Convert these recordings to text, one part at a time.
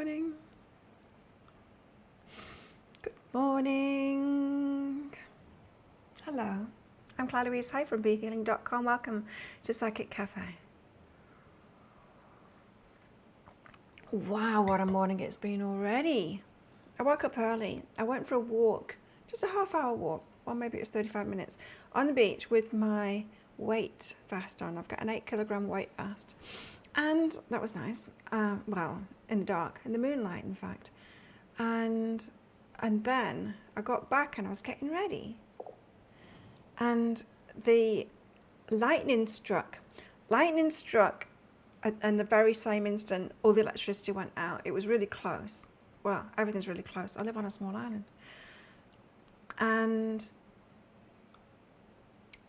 morning. Good morning. Hello, I'm Claire Louise Hay from BeHealing.com. Welcome to Psychic Cafe. Wow, what a morning it's been already. I woke up early. I went for a walk, just a half-hour walk, or maybe it was 35 minutes, on the beach with my weight vest on. I've got an 8-kilogram weight vest. And that was nice. Well, in the dark, in the moonlight, in fact. And then I got back and I was getting ready. And the lightning struck. Lightning struck, and the very same instant, all the electricity went out. It was really close. Well, everything's really close. I live on a small island. And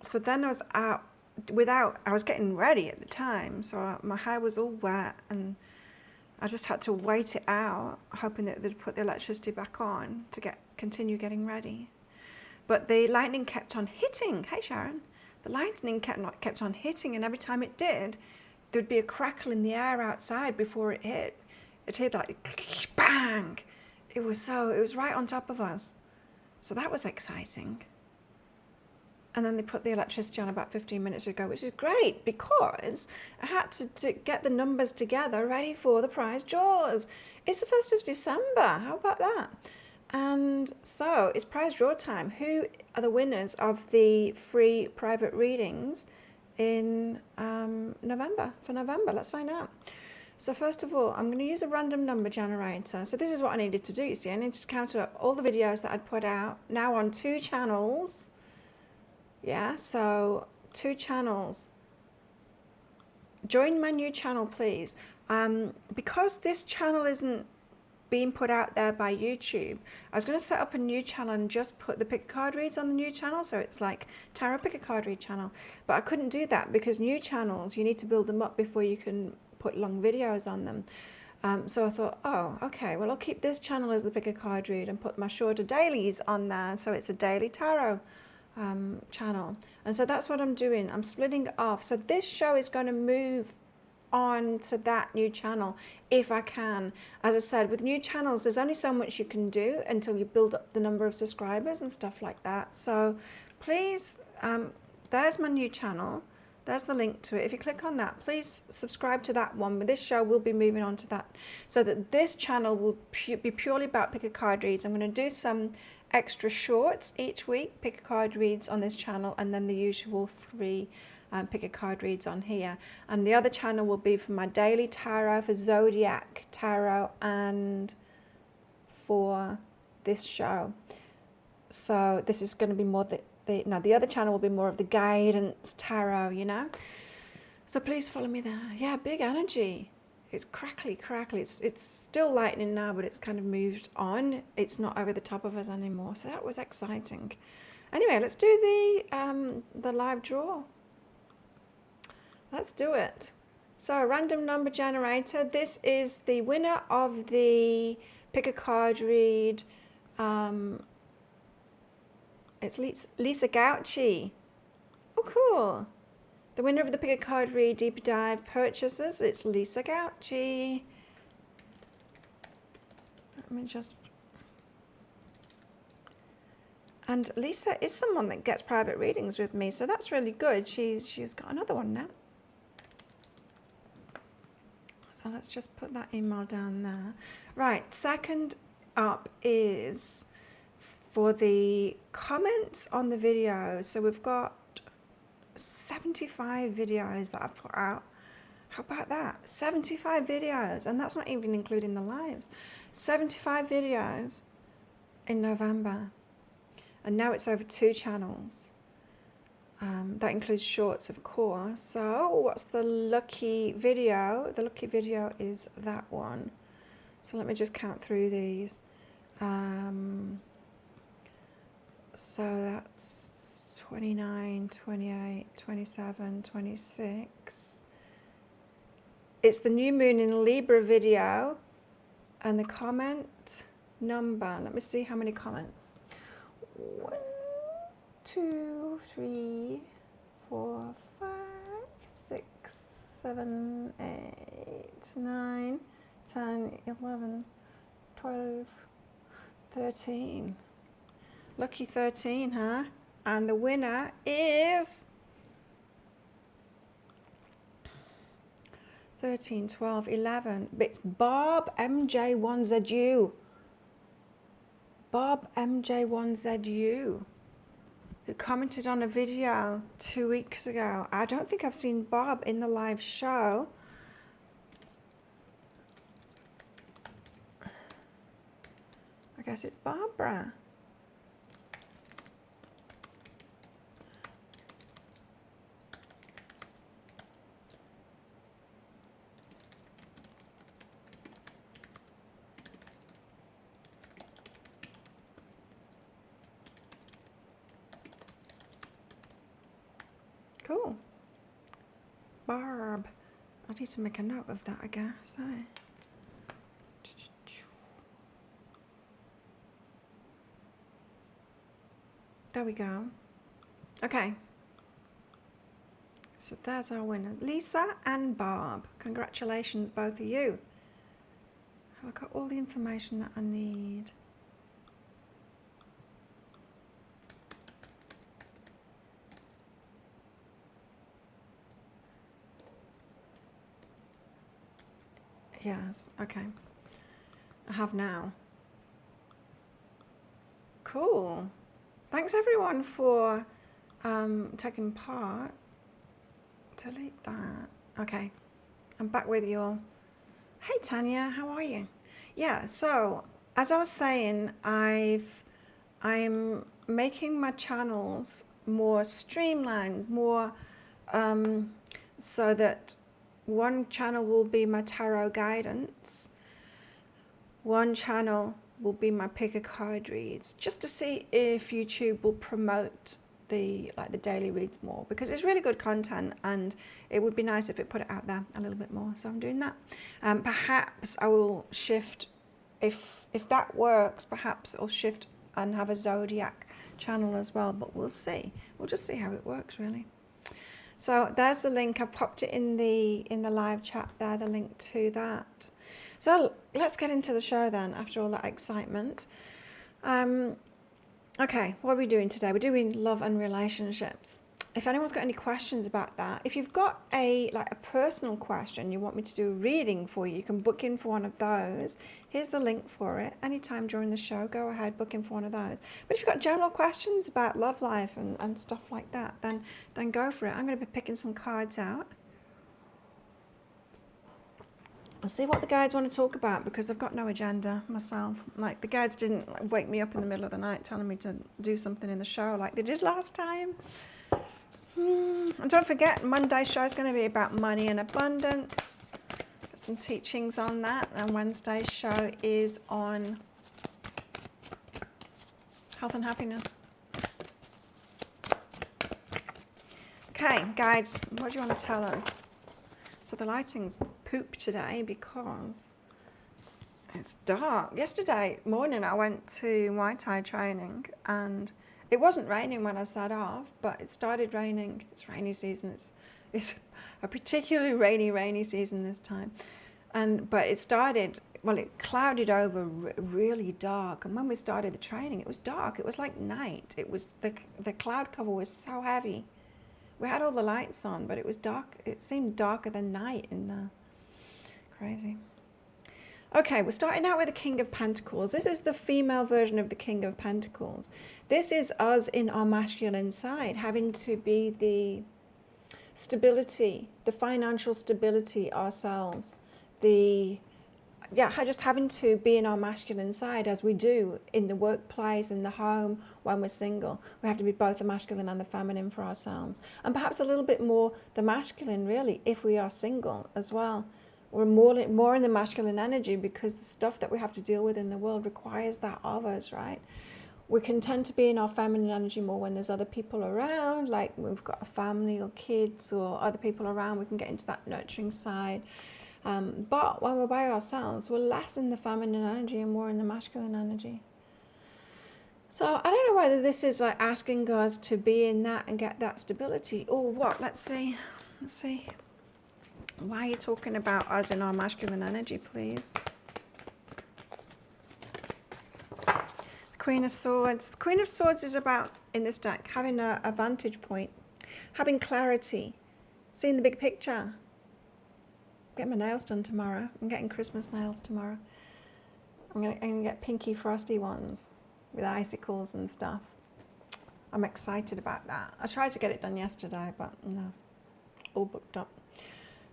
so then I was out I was getting ready at the time, so my hair was all wet and I just had to wait it out, hoping that they'd put the electricity back on to continue getting ready. But the lightning kept on hitting. Hey Sharon. The lightning kept on hitting, and every time it did, there'd be a crackle in the air outside before it hit. It hit like bang. It was right on top of us. So that was exciting. And then they put the electricity on about 15 minutes ago, which is great because I had to get the numbers together ready for the prize draws. It's the 1st of December. How about that? And so it's prize draw time. Who are the winners of the free private readings in November? For November, let's find out. So first of all, I'm going to use a random number generator. So this is what I needed to do. You see, I needed to count up all the videos that I'd put out, now on 2 channels. Yeah, so 2 channels. Join my new channel, please. Because this channel isn't being put out there by YouTube, I was going to set up a new channel and just put the pick a card reads on the new channel, so it's like tarot pick a card read channel. But I couldn't do that because new channels, you need to build them up before you can put long videos on them. So I thought, oh, okay, well, I'll keep this channel as the pick a card read and put my shorter dailies on there, so it's a daily tarot channel. And so that's what I'm doing. I'm splitting it off. So this show is going to move on to that new channel if I can. As I said, with new channels, there's only so much you can do until you build up the number of subscribers and stuff like that. So please, there's my new channel. There's the link to it. If you click on that, please subscribe to that one. But this show will be moving on to that, so that this channel will be purely about pick a card reads. I'm going to do some extra shorts each week, pick a card reads on this channel, and then the usual 3 pick a card reads on here. And the other channel will be for my daily tarot, for zodiac tarot, and for this show. So this is going to be more the other channel will be more of the guidance tarot, you know. So please follow me there. Yeah, big energy. It's crackly. It's still lightning now, but it's kind of moved on. It's not over the top of us anymore. So that was exciting. Anyway, let's do the live draw. Let's do it. So random number generator. This is the winner of the pick a card read. It's Lisa Gauci. Oh, cool. The winner of the pick a card read deeper dive purchases, it's Lisa Gauci. Let me just... And Lisa is someone that gets private readings with me, so that's really good. She's got another one now. So let's just put that email down there. Right, second up is for the comments on the video. So we've got 75 videos that I've put out. How about that? 75 videos, and that's not even including the lives. 75 videos in November, and now it's over 2 channels. That includes shorts, of course. So what's the lucky video? The lucky video is that one. So let me just count through these. So that's 29, 28, 27, 26. It's the new moon in Libra video. And the comment number, let me see how many comments. 1, 2, 3, 4, 5, 6, 7, 8, 9, 10, 10, 11, 12, 13. Lucky 13, huh? And the winner is 13, 12, 11. It's Bob MJ1ZU. Bob MJ1ZU, who commented on a video 2 weeks ago. I don't think I've seen Bob in the live show. I guess it's Barbara. Cool. Barb. I need to make a note of that, I guess. There we go. Okay. So there's our winner. Lisa and Barb. Congratulations, both of you. Have I got all the information that I need? Yes, okay. I have now. Cool. Thanks everyone for taking part. Delete that. Okay, I'm back with you all. Hey Tanya, how are you? Yeah, so as I was saying, I'm making my channels more streamlined, more so that one channel will be my tarot guidance, one channel will be my pick a card reads, just to see if YouTube will promote the daily reads more, because it's really good content and it would be nice if it put it out there a little bit more. So I'm doing that. Perhaps I will shift, if that works, perhaps I'll shift and have a zodiac channel as well, but we'll see. We'll just see how it works, really. So there's the link. I've popped it in the live chat there, the link to that. So let's get into the show then, after all that excitement. Okay, what are we doing today? We're doing love and relationships. If anyone's got any questions about that, if you've got a personal question you want me to do a reading for you, you can book in for one of those. Here's the link for it. Anytime during the show, go ahead, book in for one of those. But if you've got general questions about love life and stuff like that, then go for it. I'm going to be picking some cards out. I'll see what the guides want to talk about, because I've got no agenda myself. Like, the guides didn't wake me up in the middle of the night telling me to do something in the show like they did last time. And don't forget, Monday's show is going to be about money and abundance. Got some teachings on that. And Wednesday's show is on health and happiness. Okay, guides, what do you want to tell us? So the lighting's poop today because it's dark. Yesterday morning I went to Muay Thai training and it wasn't raining when I set off, but it started raining. It's rainy season. It's a particularly rainy season this time. But it started, well, it clouded over really dark. And when we started the training, it was dark. It was like night. It was the cloud cover was so heavy. We had all the lights on, but it was dark. It seemed darker than night in there. Crazy. Okay, we're starting out with the King of Pentacles. This is the female version of the King of Pentacles. This is us in our masculine side, having to be the stability, the financial stability ourselves. Just having to be in our masculine side, as we do in the workplace, in the home, when we're single. We have to be both the masculine and the feminine for ourselves. And perhaps a little bit more the masculine, really, if we are single as well. We're more in the masculine energy because the stuff that we have to deal with in the world requires that of us, right? We can tend to be in our feminine energy more when there's other people around, like we've got a family or kids or other people around. We can get into that nurturing side. But when we're by ourselves, we're less in the feminine energy and more in the masculine energy. So I don't know whether this is like asking us to be in that and get that stability or what. Let's see. Why are you talking about us in our masculine energy, please? Queen of Swords. The Queen of Swords is about, in this deck, having a vantage point, having clarity, seeing the big picture. Getting my nails done tomorrow. I'm getting Christmas nails tomorrow. I'm gonna get pinky frosty ones with icicles and stuff. I'm excited about that. I tried to get it done yesterday, but no, all booked up.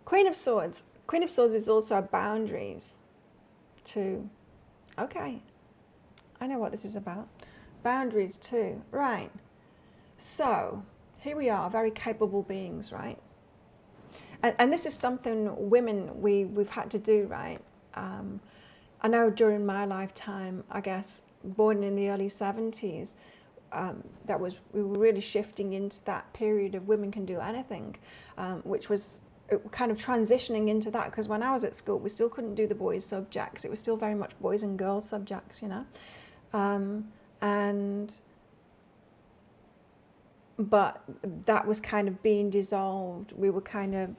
Queen of Swords. Queen of Swords is also boundaries too. Okay, I know what this is about. Boundaries too, right. So here we are, very capable beings, right? And this is something women, we've had to do, right? I know during my lifetime, I guess, born in the early 70s, we were really shifting into that period of women can do anything, which was kind of transitioning into that, because when I was at school, we still couldn't do the boys' subjects. It was still very much boys and girls subjects, you know. But that was kind of being dissolved. We were kind of,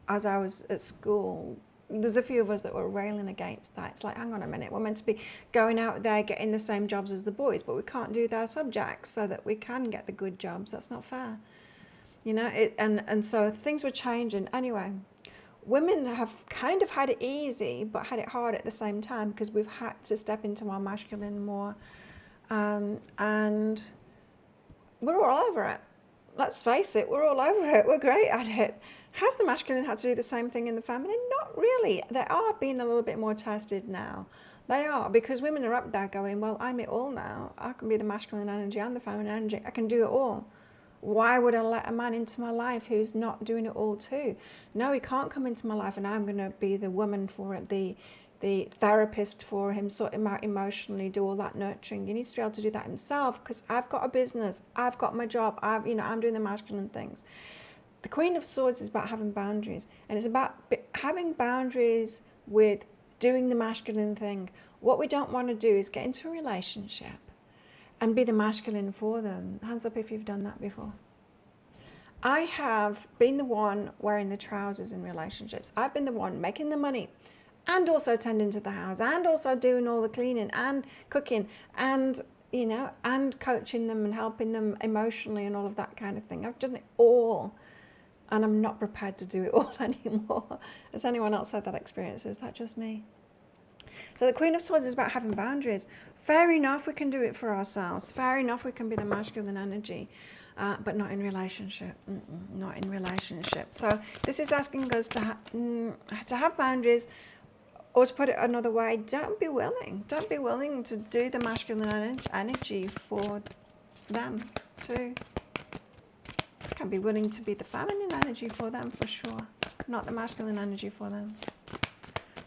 as I was at school, there's a few of us that were railing against that. It's like, hang on a minute, we're meant to be going out there getting the same jobs as the boys, but we can't do their subjects so that we can get the good jobs. That's not fair. You know, and so things were changing. Anyway, women have kind of had it easy, but had it hard at the same time, because we've had to step into our masculine more. And we're all over it. Let's face it, we're all over it. We're great at it. Has the masculine had to do the same thing in the feminine? Not really. They are being a little bit more tested now. They are, because women are up there going, well, I'm it all now. I can be the masculine energy and the feminine energy. I can do it all. Why would I let a man into my life who's not doing it all too? No, he can't come into my life and I'm going to be the woman for it, the therapist for him, sort him out emotionally, do all that nurturing. He needs to be able to do that himself, because I've got a business, I've got my job, I'm doing the masculine things. The Queen of Swords is about having boundaries, and it's about having boundaries with doing the masculine thing. What we don't want to do is get into a relationship and be the masculine for them. Hands up if you've done that before. I have been the one wearing the trousers in relationships. I've been the one making the money, and also tending to the house, and also doing all the cleaning and cooking, and and coaching them and helping them emotionally and all of that kind of thing. I've done it all, and I'm not prepared to do it all anymore. Has anyone else had that experience? Is that just me? So the Queen of Swords is about having boundaries. Fair enough, we can do it for ourselves. Fair enough, we can be the masculine energy, but not in relationship. Not in relationship. So this is asking us to have boundaries. Or to put it another way, don't be willing. Don't be willing to do the masculine energy for them too. You can be willing to be the feminine energy for them, for sure. Not the masculine energy for them.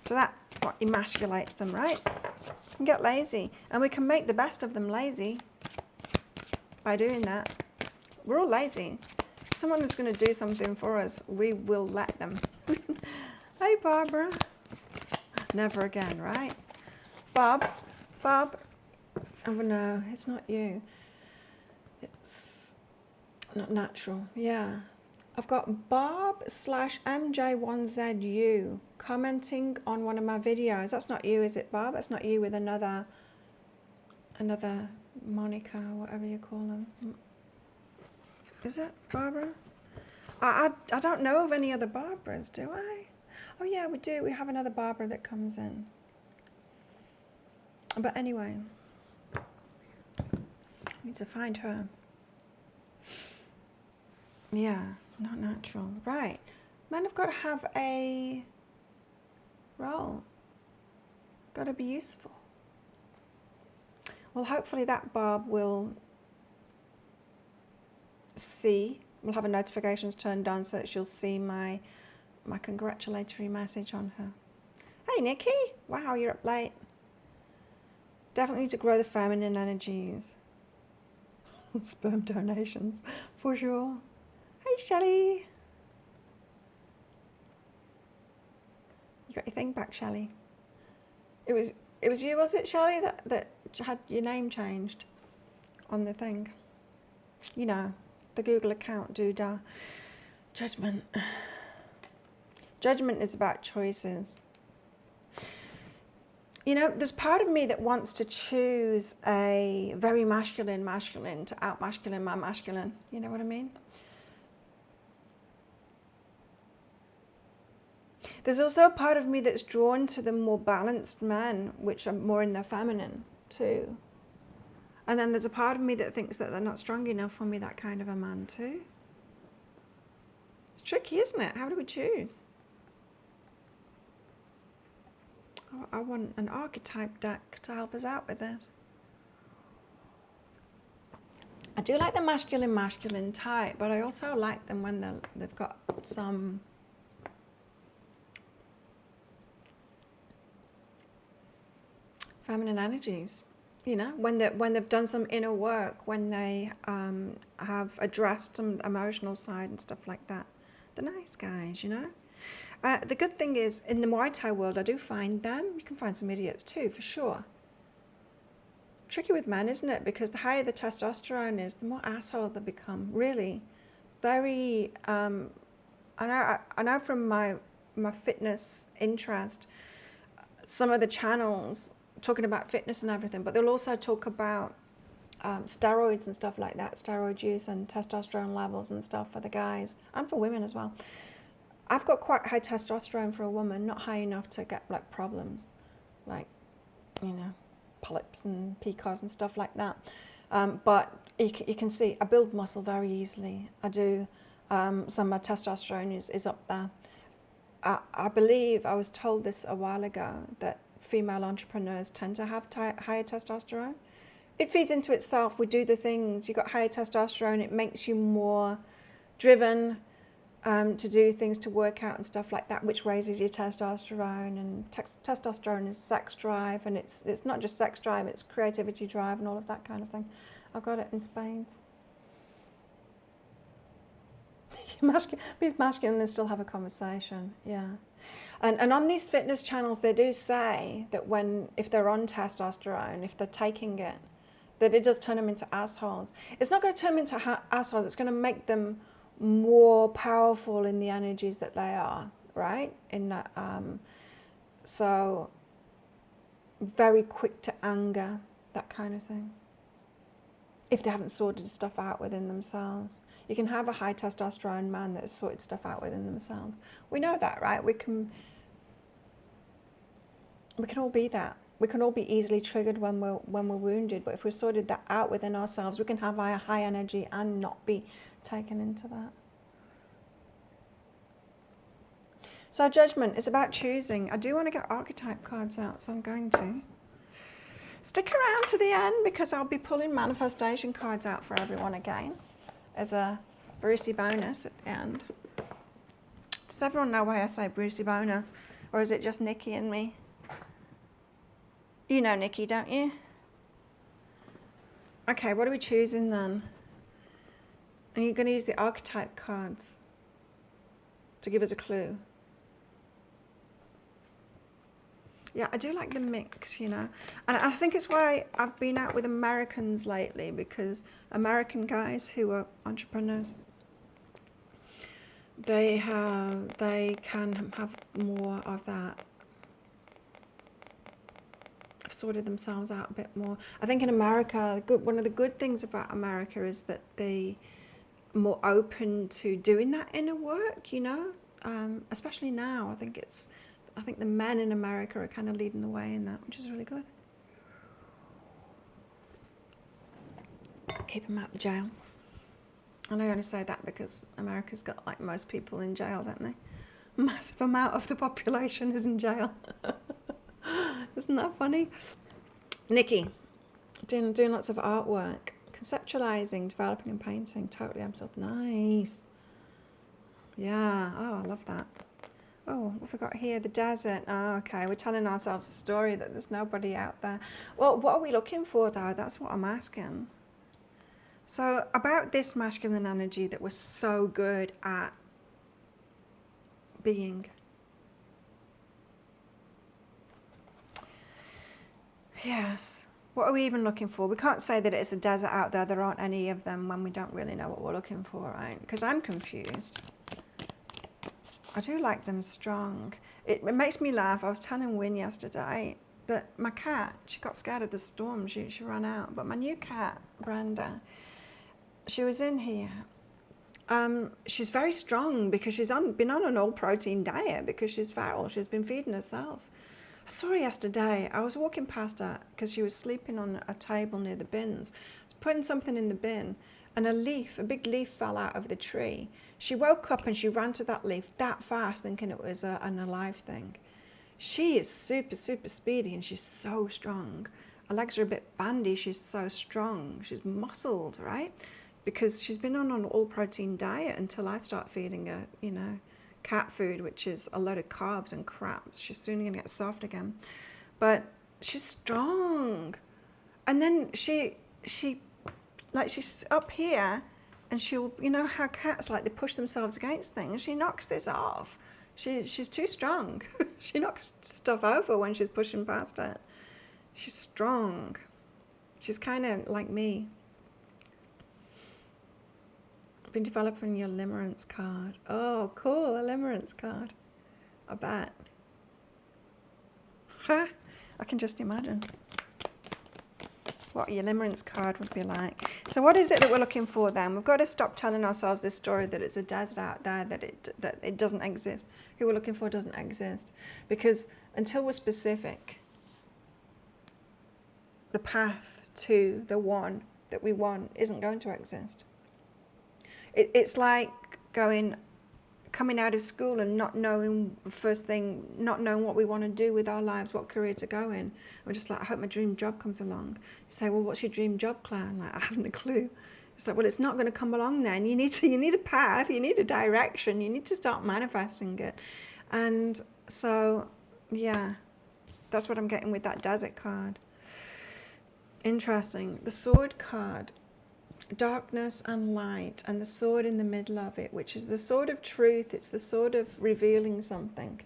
So that what emasculates them, right? We can get lazy. And we can make the best of them lazy by doing that. We're all lazy. If someone is going to do something for us, we will let them. Hey, Barbara. Never again, right? Bob, oh no, it's not you. It's not natural, yeah. I've got Bob/MJ1ZU commenting on one of my videos. That's not you, is it, Bob? That's not you with another moniker, whatever you call them. Is it, Barbara? I don't know of any other Barbaras, do I? Oh yeah, we do. We have another Barbara that comes in. But anyway, I need to find her. Yeah, not natural. Right. Men have got to have a role. Got to be useful. Well, hopefully that Barb will see. We'll have her notifications turned on so that she'll see my congratulatory message on her. Hey Nikki, wow, you're up late. Definitely need to grow the feminine energies. Sperm donations, for sure. Hey Shelley. You got your thing back, Shelley? It was you, was it, Shelley, that had your name changed on the thing? You know, the Google account doodah. Judgment. Judgment is about choices. You know, there's part of me that wants to choose a very masculine to out masculine my masculine. You know what I mean? There's also a part of me that's drawn to the more balanced men, which are more in their feminine too. And then there's a part of me that thinks that they're not strong enough for me, that kind of a man too. It's tricky, isn't it? How do we choose? Oh, I want an archetype deck to help us out with this. I do like the masculine type, but I also like them when they've got some feminine energies. You know, when they've done some inner work, when they have addressed some emotional side and stuff like that. The nice guys, you know. The good thing is, in the Muay Thai world, I do find them. You can find some idiots too, for sure. Tricky with men, isn't it? Because the higher the testosterone is, the more asshole they become. Really, very. I know from my fitness interest, some of the channels talking about fitness and everything, but they'll also talk about steroids and stuff like that, steroid use and testosterone levels and stuff for the guys and for women as well. I've got quite high testosterone for a woman, not high enough to get like problems, like, you know, polyps and PCOS and stuff like that. But you can see I build muscle very easily. I do. Some of my testosterone is up there. I believe I was told this a while ago that female entrepreneurs tend to have higher testosterone. It feeds into itself. We do the things. You've got higher testosterone. It makes you more driven to do things, to work out and stuff like that, which raises your testosterone. And testosterone is sex drive, and it's not just sex drive. It's creativity drive and all of that kind of thing. I've got it in spades. Be masculine and still have a conversation. Yeah. And on these fitness channels, they do say that if they're on testosterone, if they're taking it, that it does turn them into assholes. It's not going to turn them into assholes. It's going to make them more powerful in the energies that they are, right? In that, so very quick to anger, that kind of thing. If they haven't sorted stuff out within themselves. You can have a high testosterone man that has sorted stuff out within themselves. We know that, right? We can all be that. We can all be easily triggered when we're wounded, but if we sorted that out within ourselves, we can have a high energy and not be taken into that. So judgment is about choosing. I do want to get archetype cards out, so I'm going to. Stick around to the end because I'll be pulling manifestation cards out for everyone again as a Brucey bonus at the end. Does everyone know why I say Brucey bonus? Or is it just Nikki and me? You know Nikki, don't you? Okay, what are we choosing then? And you're going to use the archetype cards to give us a clue. Yeah, I do like the mix, you know. And I think it's why I've been out with Americans lately, because American guys who are entrepreneurs, they can have more of that. Have sorted themselves out a bit more. I think in America, one of the good things about America is that they are more open to doing that inner work, you know. Especially now, I think the men in America are kind of leading the way in that, which is really good. Keep them out of the jails. And I only say that because America's got like most people in jail, don't they? Massive amount of the population is in jail. Isn't that funny? Nikki, doing lots of artwork, conceptualizing, developing and painting, totally absorbed. Nice. Yeah, oh, I love that. Oh, what have we got here? The desert. Oh, okay, we're telling ourselves a story that there's nobody out there. Well, what are we looking for, though? That's what I'm asking. So, about this masculine energy that we're so good at being. Yes. What are we even looking for? We can't say that it's a desert out there. There aren't any of them when we don't really know what we're looking for, right? Because I'm confused. I do like them strong. It makes me laugh. I was telling Wynn yesterday, that my cat, she got scared of the storm. She ran out. But my new cat, Brenda, she was in here. She's very strong because she's been on an all-protein diet because she's feral. She's been feeding herself. I saw her yesterday. I was walking past her because she was sleeping on a table near the bins. I was putting something in the bin, and a big leaf fell out of the tree. She woke up and she ran to that leaf that fast, thinking it was an alive thing. She is super, super speedy, and she's so strong. Her legs are a bit bandy. She's so strong. She's muscled, right? Because she's been on an all-protein diet until I start feeding her, cat food, which is a load of carbs and crap. She's soon going to get soft again. But she's strong. And then she's up here, and she'll, how cats, like, they push themselves against things. She knocks this off. She's too strong. She knocks stuff over when she's pushing past it. She's strong. She's kind of like me. I've been developing your limerence card. Oh, cool, a limerence card. I bet. Ha! I can just imagine what your limerence card would be like. So what is it that we're looking for then? We've got to stop telling ourselves this story that it's a desert out there, that it doesn't exist. Who we're looking for doesn't exist. Because until we're specific, the path to the one that we want isn't going to exist. It's like coming out of school and not knowing not knowing what we want to do with our lives, what career to go in. We're just like, I hope my dream job comes along. You say, well, what's your dream job, Claire? I'm like, I haven't a clue. It's like, well, it's not going to come along then. You need a path, you need a direction, you need to start manifesting it. And so, yeah, that's what I'm getting with that desert card. Interesting. The sword card. Darkness and light, and the sword in the middle of it, which is the sword of truth. It's the sword of revealing something.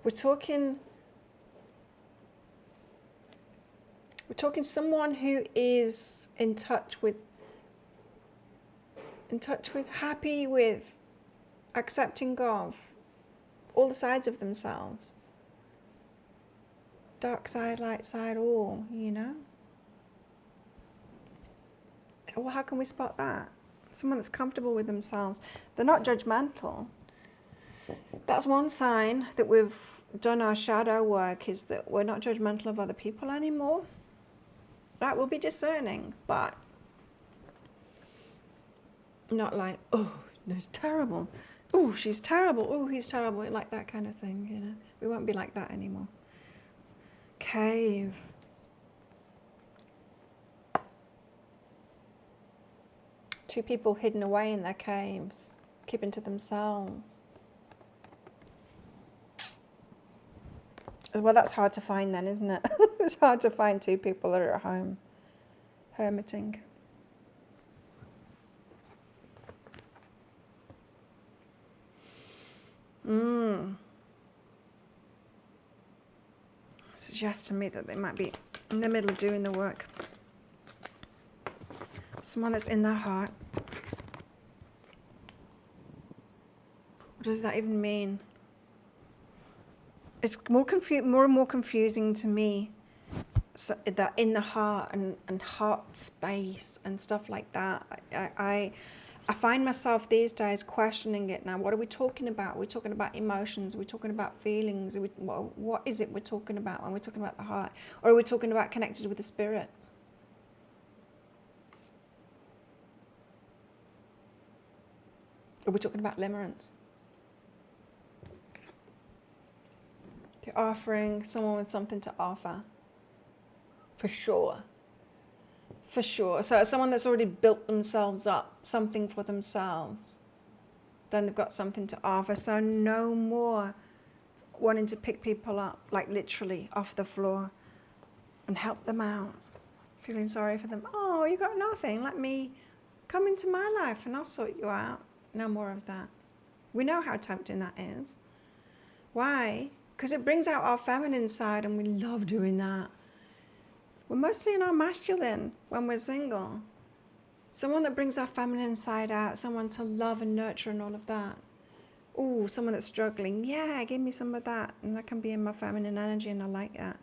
We're talking someone who is in touch with, happy with, accepting of all the sides of themselves. Dark side, light side, all, Well, how can we spot that? Someone that's comfortable with themselves. They're not judgmental. That's one sign that we've done our shadow work, is that we're not judgmental of other people anymore. That will be discerning, but not like, oh, that's terrible. Oh, she's terrible. Oh, he's terrible. Like that kind of thing, We won't be like that anymore. Cave. Two people hidden away in their caves, keeping to themselves. Well, that's hard to find then, isn't it? It's hard to find two people that are at home, hermiting. Suggests to me that they might be in the middle of doing the work. Someone that's in their heart. What does that even mean? It's more and more confusing to me. So that in the heart and heart space and stuff like that. I find myself these days questioning it now. What are we talking about? Are we talking about emotions? Are we talking about feelings? What is it we're talking about when we're talking about the heart? Or are we talking about connected with the spirit? Are we talking about limerence? They're offering someone with something to offer. For sure. For sure. So someone that's already built themselves up, something for themselves. Then they've got something to offer. So no more wanting to pick people up, like literally off the floor, and help them out. Feeling sorry for them. Oh, you got nothing. Let me come into my life and I'll sort you out. No more of that. We know how tempting that is. Why? Because it brings out our feminine side, and we love doing that. We're mostly in our masculine when we're single. Someone that brings our feminine side out, someone to love and nurture and all of that. Ooh, someone that's struggling. Yeah, give me some of that, and I can be in my feminine energy, and I like that.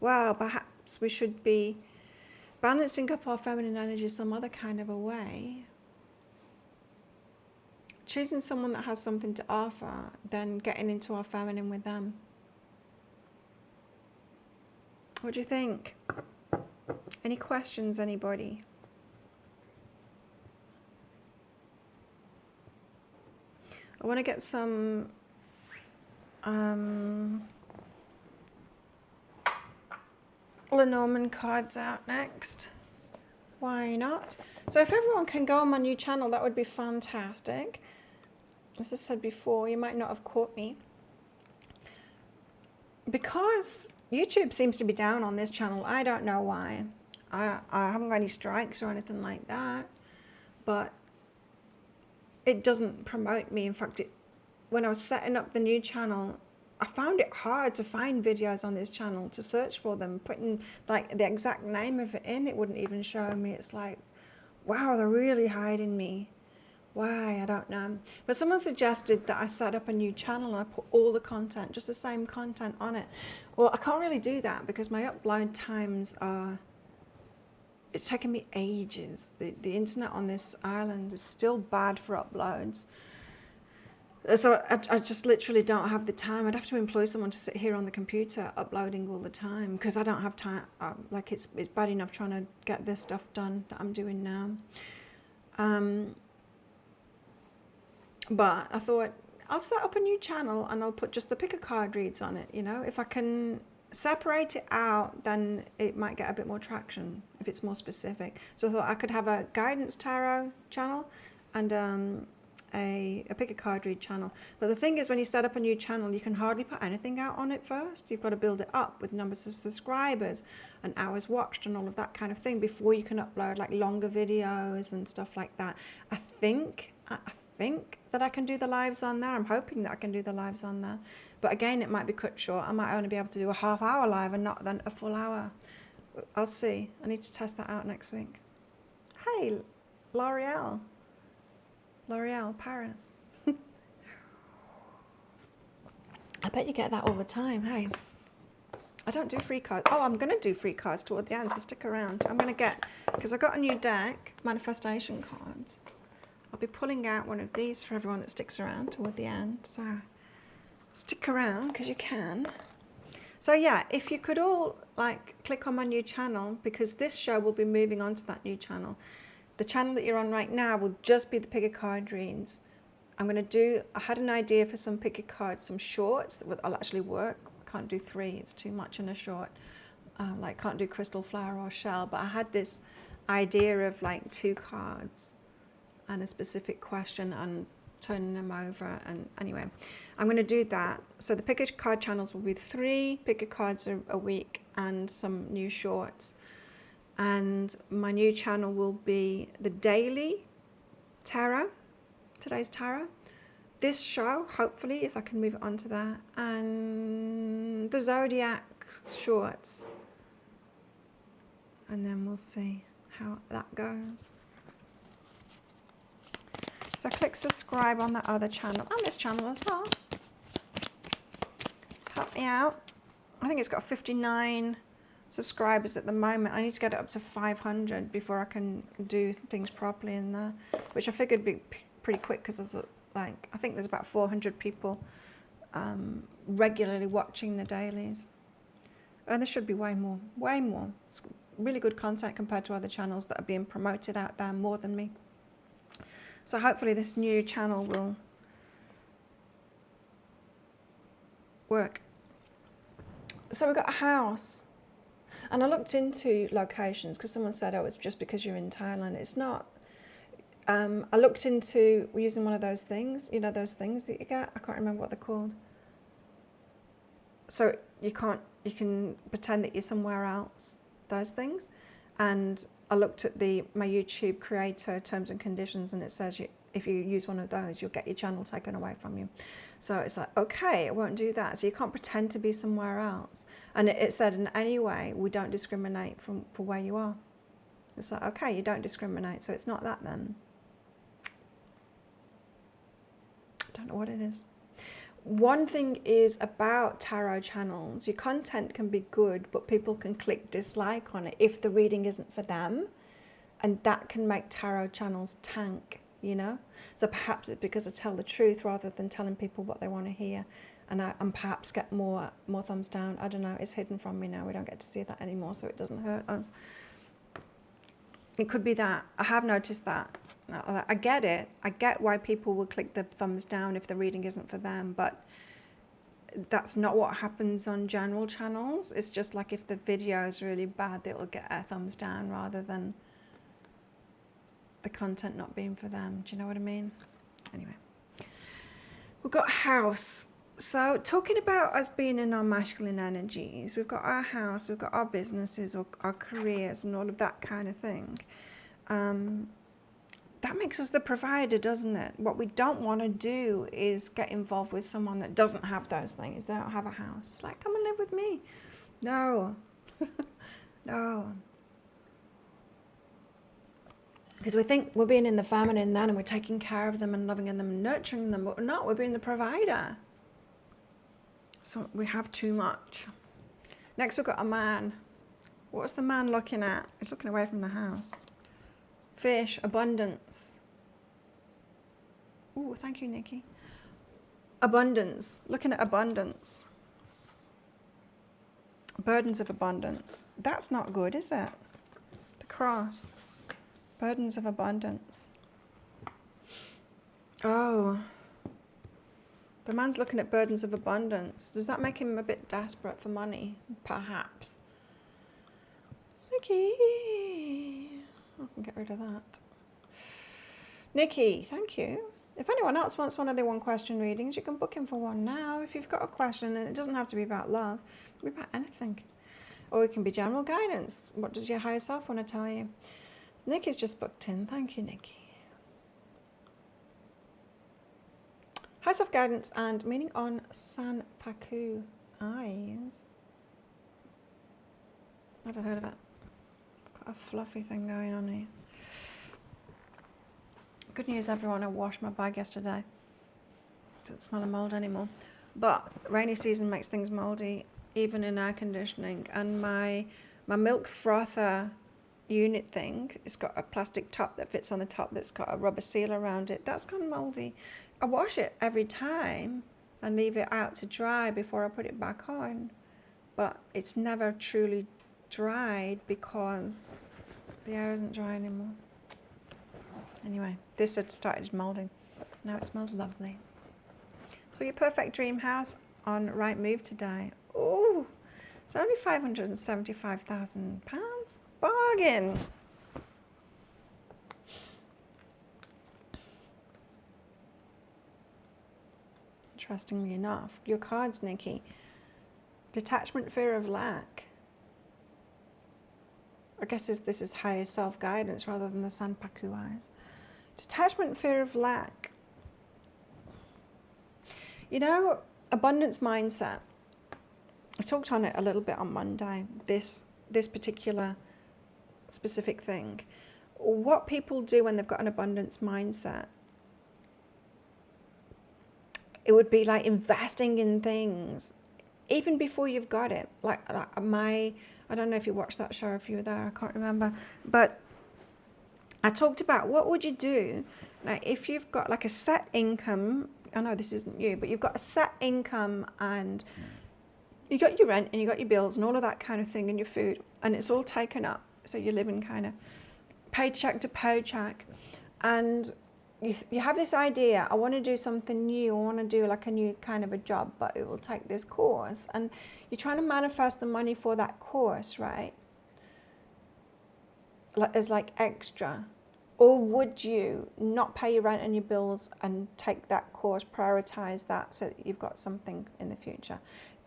well, perhaps we should be balancing up our feminine energy some other kind of a way. Choosing someone that has something to offer, then getting into our feminine with them. What do you think? Any questions, anybody? I want to get some Lenormand cards out next. Why not? So if everyone can go on my new channel, that would be fantastic. As I said before, you might not have caught me. Because YouTube seems to be down on this channel, I don't know why. I haven't got any strikes or anything like that. But it doesn't promote me. In fact, when I was setting up the new channel, I found it hard to find videos on this channel, to search for them. Putting like the exact name of it in, it wouldn't even show me. It's like, wow, they're really hiding me. Why? I don't know. But someone suggested that I set up a new channel and I put all the content, just the same content on it. Well, I can't really do that because my upload times are, it's taken me ages. The internet on this island is still bad for uploads. So I just literally don't have the time. I'd have to employ someone to sit here on the computer uploading all the time because I don't have time. Like it's bad enough trying to get this stuff done that I'm doing now. But I thought I'll set up a new channel and I'll put just the pick a card reads on it. You know, if I can separate it out, then it might get a bit more traction if it's more specific. So I thought I could have a guidance tarot channel and a pick a card read channel. But the thing is, when you set up a new channel, you can hardly put anything out on it first. You've got to build it up with numbers of subscribers and hours watched and all of that kind of thing before you can upload like longer videos and stuff like that. I think that I can do the lives on there. I'm hoping that I can do the lives on there. But again, it might be cut short. I might only be able to do a half-hour live and not then a full hour. I'll see. I need to test that out next week. Hey, L'Oreal Paris. I bet you get that all the time, hey? I don't do free cards. Oh, I'm going to do free cards toward the end, so stick around. I'm going to get, because I got a new deck, manifestation cards. I'll be pulling out one of these for everyone that sticks around toward the end. So stick around because you can. So yeah, if you could all like click on my new channel, because this show will be moving on to that new channel. The channel that you're on right now will just be the pick a card reads. I had an idea for some pick a card, some shorts that will actually work. I can't do 3, it's too much in a short. Like can't do crystal flower or shell, but I had this idea of like 2 cards and a specific question and turning them over. And anyway, I'm going to do that. So the pick a card channels will be 3 pick a cards a week and some new shorts. And my new channel will be the daily tarot, today's tarot. This show, hopefully, if I can move it on to that, and the zodiac shorts. And then we'll see how that goes. So click subscribe on that other channel and this channel as well. Help me out. I think it's got 59 subscribers at the moment. I need to get it up to 500 before I can do things properly in there, which I figured would be pretty quick because there's I think there's about 400 people regularly watching the dailies. And there should be way more. It's really good content compared to other channels that are being promoted out there more than me. So hopefully this new channel will work. So we've got a house. And I looked into locations because someone said, oh, it's just because you're in Thailand. It's not. I looked into using one of those things, you know, those things that you get. I can't remember what they're called. So you can pretend that you're somewhere else, those things. And I looked at my YouTube creator terms and conditions, and it says if you use one of those, you'll get your channel taken away from you. So it's like, okay, I won't do that. So you can't pretend to be somewhere else. And it said, in any way, we don't discriminate for where you are. It's like, okay, you don't discriminate, so it's not that then. I don't know what it is. one thing is about tarot channels, your content can be good, but people can click dislike on it if the reading isn't for them. And that can make tarot channels tank, you know? So perhaps it's because I tell the truth rather than telling people what they want to hear. And perhaps get more thumbs down. I don't know, it's hidden from me now. We don't get to see that anymore, so it doesn't hurt us. It could be that. I have noticed that. I get it. I get why people will click the thumbs down if the reading isn't for them, but that's not what happens on general channels. It's just like if the video is really bad, it'll get a thumbs down rather than the content not being for them. Do you know what I mean? Anyway, we've got house. So talking about us being in our masculine energies, we've got our house, we've got our businesses, or our careers and all of that kind of thing. That makes us the provider, doesn't it? What we don't want to do is get involved with someone that doesn't have those things. They don't have a house. It's like, come and live with me. No. No. Because we think we're being in the feminine then and we're taking care of them and loving them and nurturing them, but we're not. We're being the provider. So we have too much. Next we've got a man. What's the man looking at? He's looking away from the house. Fish, abundance. Oh, thank you, Nikki. Abundance, looking at abundance. Burdens of abundance. That's not good, is it? The cross. Burdens of abundance. Oh. The man's looking at burdens of abundance. Does that make him a bit desperate for money? Perhaps. Nikki. I can get rid of that. Nikki, thank you. If anyone else wants one of the one question readings, you can book in for one now. If you've got a question, and it doesn't have to be about love, it can be about anything. Or it can be general guidance. What does your higher self want to tell you? So Nikki's just booked in. Thank you, Nikki. High self guidance and meaning on San Paku eyes. Never heard of it. Got a fluffy thing going on here. Good news, everyone. I washed my bag yesterday. Doesn't smell of mold anymore. But rainy season makes things moldy, even in air conditioning. And my milk frother unit thing, it's got a plastic top that fits on the top that's got a rubber seal around it. That's gone moldy. I wash it every time and leave it out to dry before I put it back on. But it's never truly dried because the air isn't dry anymore. Anyway, this had started molding. Now it smells lovely. So your perfect dream house on Rightmove today. Oh, it's only £575,000. Bargain. Interestingly enough, your cards, Nikki. Detachment, fear of lack. I guess this is higher self-guidance rather than the Sanpaku eyes. Detachment, fear of lack. You know, abundance mindset. I talked on it a little bit on Monday, this particular specific thing. What people do when they've got an abundance mindset, it would be like investing in things even before you've got it. Like I don't know if you watched that show, if you were there, I can't remember. But I talked about what would you do like if you've got like a set income. I know this isn't you, but you've got a set income and you got your rent and you got your bills and all of that kind of thing and your food, and it's all taken up. So you're living kind of paycheck to paycheck, and you have this idea, I want to do something new, I want to do like a new kind of a job, but it will take this course, and you're trying to manifest the money for that course, right? Like as like extra. Or would you not pay your rent and your bills and take that course, prioritize that so that you've got something in the future?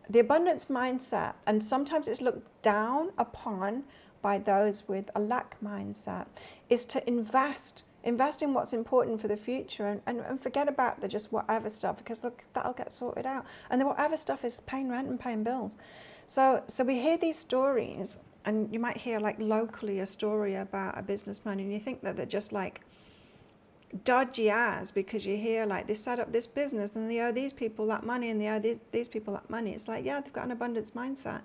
The abundance mindset, and sometimes it's looked down upon by those with a lack mindset, is to invest in what's important for the future and forget about the just whatever stuff, because that'll get sorted out. And the whatever stuff is paying rent and paying bills. So we hear these stories, and you might hear like locally a story about a businessman, and you think that they're just like dodgy as, because you hear like they set up this business and they owe these people that money and they owe these people that money. It's like, yeah, they've got an abundance mindset.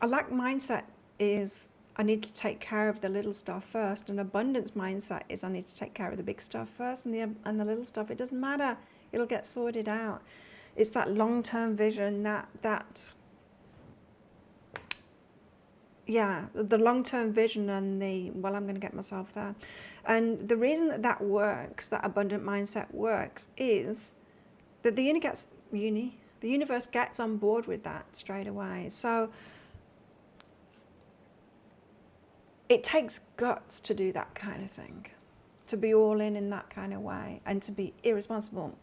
A lack mindset is, I need to take care of the little stuff first. An abundance mindset is, I need to take care of the big stuff first, and the little stuff, it doesn't matter. It'll get sorted out. It's that long-term vision, yeah, the long-term vision and well, I'm going to get myself there. And the reason that works, that abundant mindset works, is that the universe gets on board with that straight away. So it takes guts to do that kind of thing, to be all in that kind of way, and to be irresponsible.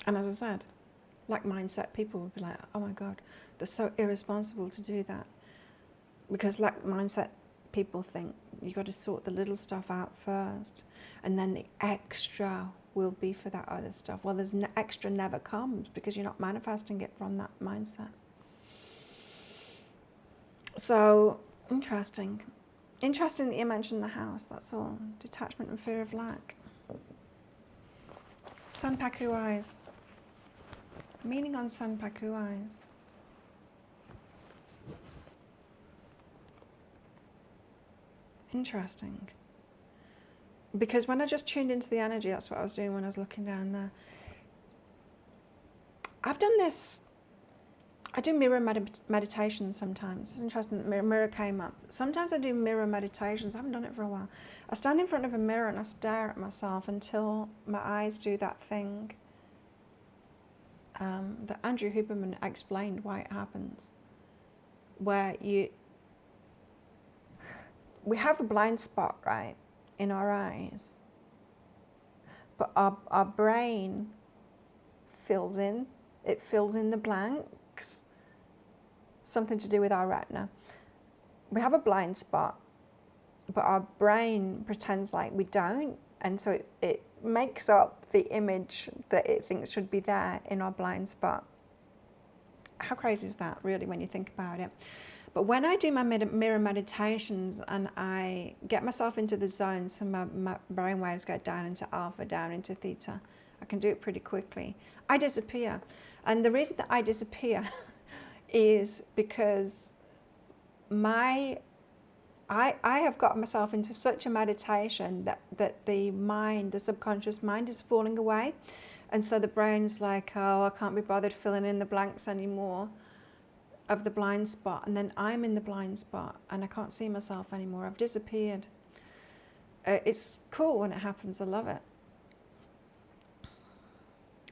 And as I said, like mindset people would be like, oh my God, they're so irresponsible to do that. Because like mindset people think you got to sort the little stuff out first, and then the extra will be for that other stuff. Well, there's extra never comes, because you're not manifesting it from that mindset. So interesting that you mentioned the house. That's all. Detachment and fear of lack. Sanpaku eyes. Meaning on Sanpaku eyes. Interesting. Because when I just tuned into the energy, that's what I was doing when I was looking down there. I've done this. I do mirror meditation sometimes. It's interesting that mirror came up. Sometimes I do mirror meditations. I haven't done it for a while. I stand in front of a mirror and I stare at myself until my eyes do that thing that Andrew Huberman explained why it happens. Where we have a blind spot, right, in our eyes. But our brain fills in. It fills in the blanks. Something to do with our retina. We have a blind spot, but our brain pretends like we don't, and so it makes up the image that it thinks should be there in our blind spot. How crazy is that, really, when you think about it? But when I do my mirror meditations and I get myself into the zone, so my brain waves go down into alpha, down into theta, I can do it pretty quickly. I disappear. And the reason that I disappear is because I have got myself into such a meditation that the mind, the subconscious mind, is falling away. And so the brain's like, oh, I can't be bothered filling in the blanks anymore of the blind spot. And then I'm in the blind spot and I can't see myself anymore. I've disappeared. It's cool when it happens. I love it.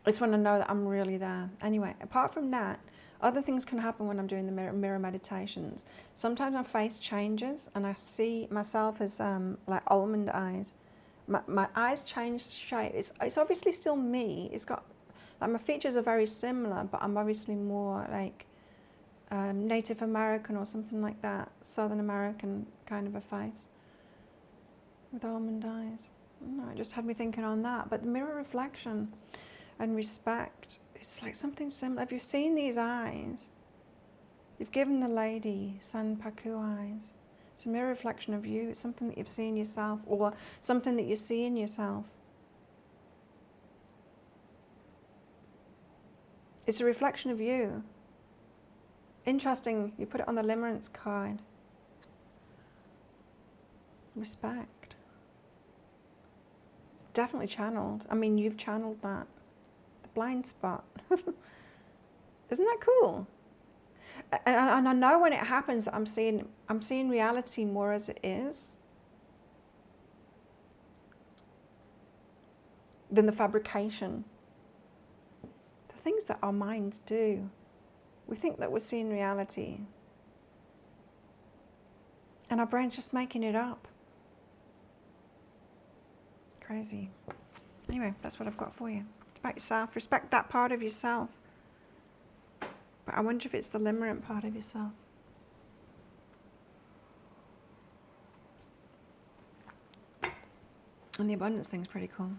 It's when I know that I'm really there. Anyway, apart from that, other things can happen when I'm doing the mirror meditations. Sometimes my face changes and I see myself as like almond eyes. My eyes change shape. It's obviously still me. It's got, like, my features are very similar, but I'm obviously more like Native American or something like that. Southern American kind of a face with almond eyes. No, it just had me thinking on that. But the mirror reflection and respect, it's like something similar. If you've seen these eyes, you've given the lady Sanpaku eyes. It's a mirror reflection of you. It's something that you've seen yourself, or something that you see in yourself. It's a reflection of you. Interesting, you put it on the limerence card. Respect. It's definitely channeled. I mean, you've channeled that. Blind spot. Isn't that cool? And I know when it happens, I'm seeing reality more as it is than the fabrication. The things that our minds do. We think that we're seeing reality, and our brain's just making it up. Crazy. Anyway, that's what I've got for you. About yourself. Respect that part of yourself. But I wonder if it's the limerent part of yourself. And the abundance thing's pretty cool.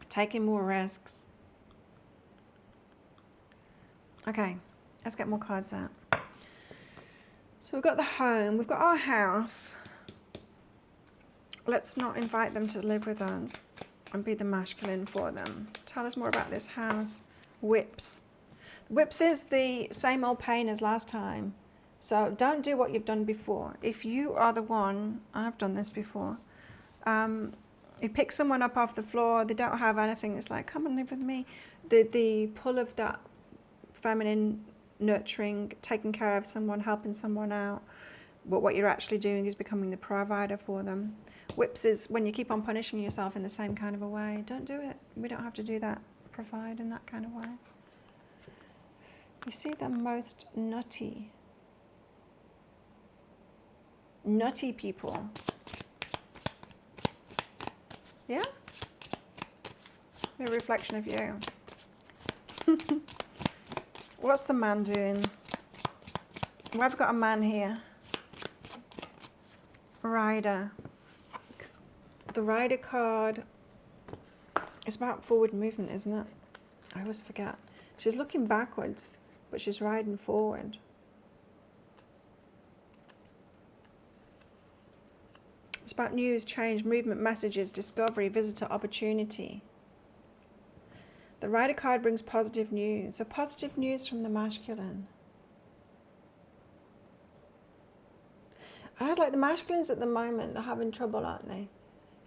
Taking more risks. Okay, let's get more cards out. So we've got the home, we've got our house, let's not invite them to live with us and be the masculine for them. Tell us more about this house. Whips. Whips is the same old pain as last time. So don't do what you've done before. If you are the one, I've done this before, you pick someone up off the floor, they don't have anything, it's like, come and live with me. The pull of that feminine nurturing, taking care of someone, helping someone out, but what you're actually doing is becoming the provider for them. Whips is when you keep on punishing yourself in the same kind of a way. Don't do it. We don't have to do that. Provide in that kind of way. You see the most nutty people. Yeah? A reflection of you. What's the man doing? Well, I've got a man here. Rider. The Rider card is about forward movement, isn't it? I always forget. She's looking backwards, but she's riding forward. It's about news, change, movement, messages, discovery, visitor, opportunity. The Rider card brings positive news. So positive news from the masculine. I was like, the masculines at the moment, they're having trouble, aren't they?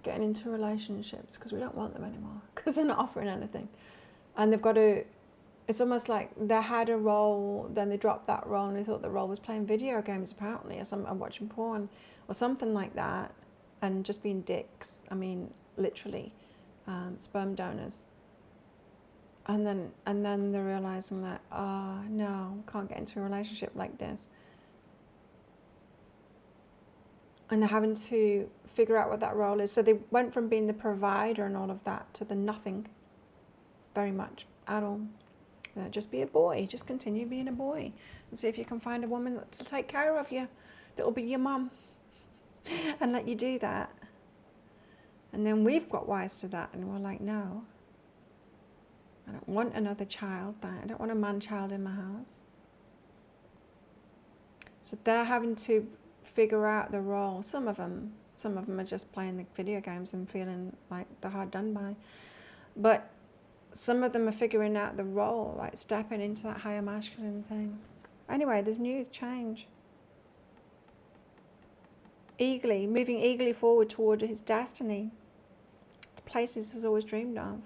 Getting into relationships because we don't want them anymore because they're not offering anything. And they've got to, it's almost like they had a role, then they dropped that role and they thought the role was playing video games apparently, or watching porn or something like that, and just being dicks. I mean, literally, sperm donors. And then they're realizing that, oh no, can't get into a relationship like this. And they're having to figure out what that role is. So they went from being the provider and all of that to the nothing, very much at all. Just be a boy. Just continue being a boy and see if you can find a woman to take care of you, that will be your mum, and let you do that. And then we've got wise to that, and we're like, no, I don't want another child. I don't want a man-child in my house. So they're having to figure out the role. Some of them are just playing the video games and feeling like they're hard done by. But some of them are figuring out the role, like stepping into that higher masculine thing. Anyway, there's news, change. Eagerly, moving eagerly forward toward his destiny, the places he's always dreamed of.